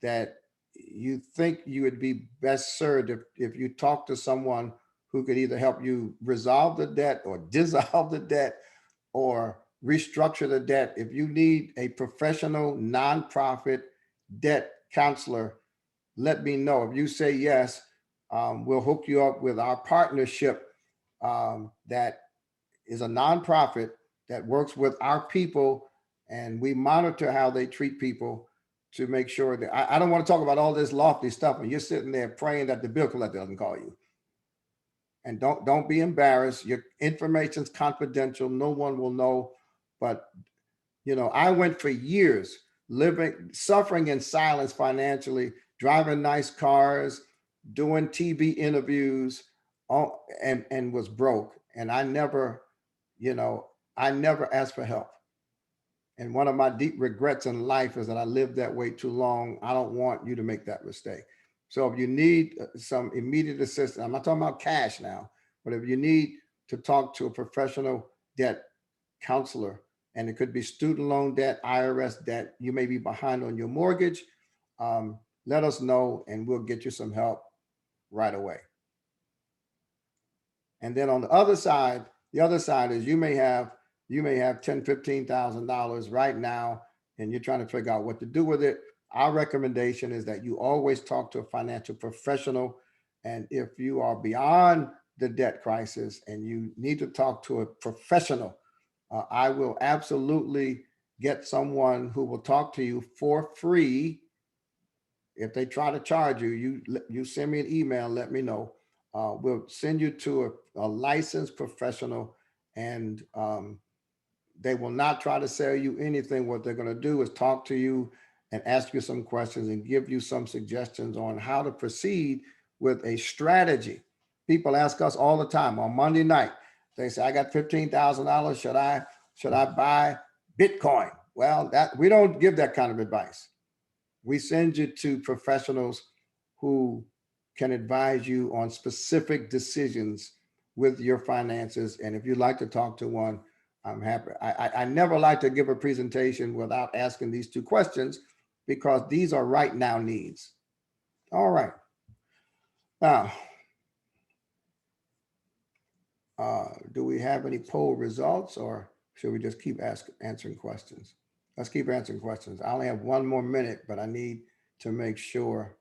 that you think you would be best served if you talk to someone who could either help you resolve the debt or dissolve the debt or restructure the debt? If you need a professional nonprofit debt counselor, let me know. If you say yes, we'll hook you up with our partnership that is a nonprofit that works with our people, and we monitor how they treat people to make sure that I don't want to talk about all this lofty stuff and you're sitting there praying that the bill collector doesn't call you. And don't be embarrassed. Your information's confidential. No one will know. But I went for years suffering in silence financially, driving nice cars, doing TV interviews, and was broke. And I never asked for help. And one of my deep regrets in life is that I lived that way too long. I don't want you to make that mistake. So if you need some immediate assistance, I'm not talking about cash now, but if you need to talk to a professional debt counselor, and it could be student loan debt, IRS debt, you may be behind on your mortgage, let us know and we'll get you some help right away. And then on the other side is you may have $10,000, $15,000 right now, and you're trying to figure out what to do with it. Our recommendation is that you always talk to a financial professional. And if you are beyond the debt crisis and you need to talk to a professional, I will absolutely get someone who will talk to you for free. If they try to charge you, you send me an email, let me know. We'll send you to a licensed professional, and they will not try to sell you anything. What they're going to do is talk to you and ask you some questions and give you some suggestions on how to proceed with a strategy. People ask us all the time on Monday night. They say, I got $15,000. Should I buy Bitcoin? Well, we don't give that kind of advice. We send you to professionals who can advise you on specific decisions with your finances. And if you'd like to talk to one, I'm happy. I never like to give a presentation without asking these 2 questions, because these are right now needs. All right. Now, do we have any poll results, or should we just keep answering questions? Let's keep answering questions. I only have 1 more minute, but I need to make sure.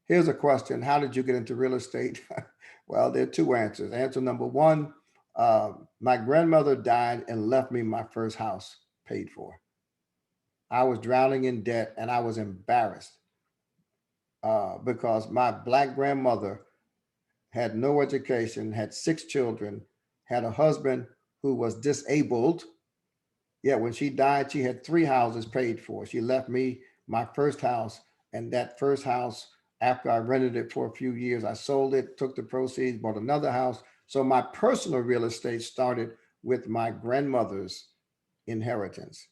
Here's a question. How did you get into real estate? Well, there are 2 answers. Answer number 1, my grandmother died and left me my first house paid for. I was drowning in debt and I was embarrassed because my Black grandmother had no education, had 6 children, had a husband who was disabled. Yet when she died, she had 3 houses paid for. She left me my first house, and that first house, After I rented it for a few years, I sold it, took the proceeds, bought another house. So my personal real estate started with my grandmother's inheritance.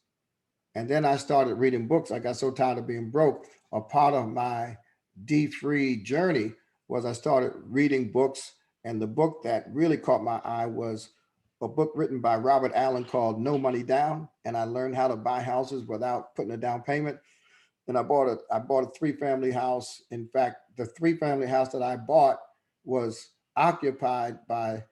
And then I started reading books. I got so tired of being broke. A part of my D-free journey was I started reading books. And the book that really caught my eye was a book written by Robert Allen called No Money Down. And I learned how to buy houses without putting a down payment. And I bought a 3-family house. In fact, the 3-family house that I bought was occupied by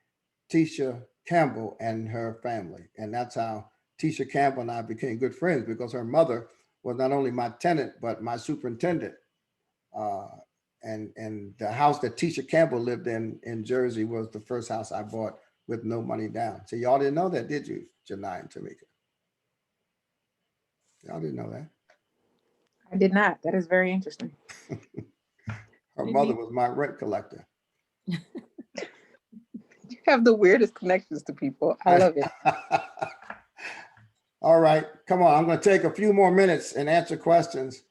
Tisha Campbell and her family. And that's how Tisha Campbell and I became good friends, because her mother was not only my tenant, but my superintendent. And the house that Tisha Campbell lived in Jersey was the first house I bought with no money down. So y'all didn't know that, did you, Janai and Tamika? Y'all didn't know that. I did not. That is very interesting. Her mother was my rent collector. You have the weirdest connections to people. I love it. All right, come on. I'm going to take a few more minutes and answer questions,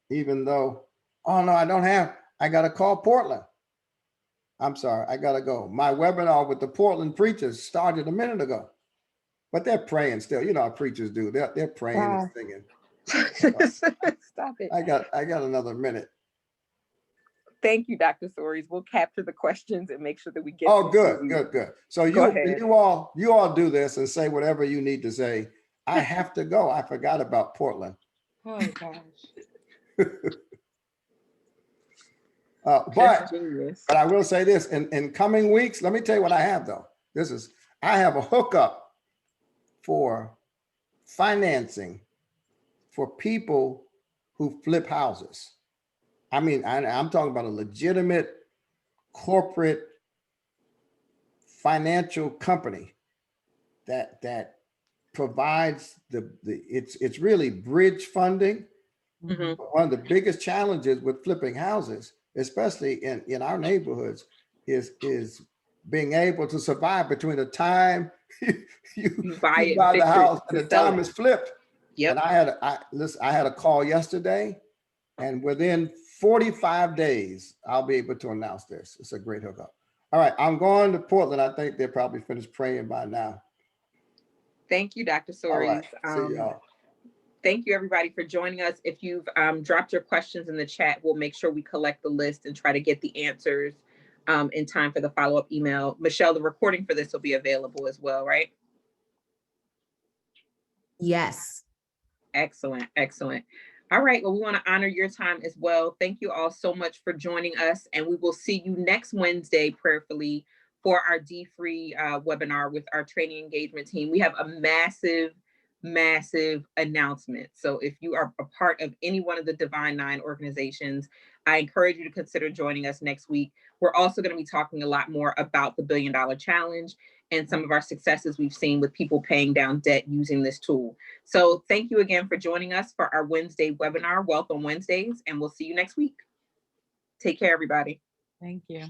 even though, oh no, I got to call Portland. I'm sorry, I got to go. My webinar with the Portland preachers started a minute ago, but they're praying still. You know how preachers do. They're praying and singing. Stop it. I got another minute. Thank you, Dr. Soaries. We'll capture the questions and make sure that we get. Oh, good. So you all do this and say whatever you need to say. I have to go. I forgot about Portland. Oh gosh. But I will say this, in coming weeks, let me tell you what I have though. I have a hookup for financing for people who flip houses. I mean, I'm talking about a legitimate corporate financial company that provides it's really bridge funding. Mhm. One of the biggest challenges with flipping houses, especially in our neighborhoods, is being able to survive between the time you buy the house and the time it's flipped. Yep. And I had a call yesterday, and within 45 days, I'll be able to announce this. It's a great hookup. All right, I'm going to Portland. I think they're probably finished praying by now. Thank you, Dr. All Soaries. right, see y'all. Thank you, everybody, for joining us. If you've dropped your questions in the chat, we'll make sure we collect the list and try to get the answers in time for the follow-up email. Michelle, the recording for this will be available as well, right? Yes. Excellent, excellent. All right, well, we want to honor your time as well. Thank you all so much for joining us, and we will see you next Wednesday, prayerfully, for our D-Free webinar with our training engagement team. We have a massive announcement. So if you are a part of any one of the Divine Nine organizations, I encourage you to consider joining us next week. We're also going to be talking a lot more about the $1 Billion Challenge and some of our successes we've seen with people paying down debt using this tool. So thank you again for joining us for our Wednesday webinar, Wealth on Wednesdays, and we'll see you next week. Take care, everybody. Thank you.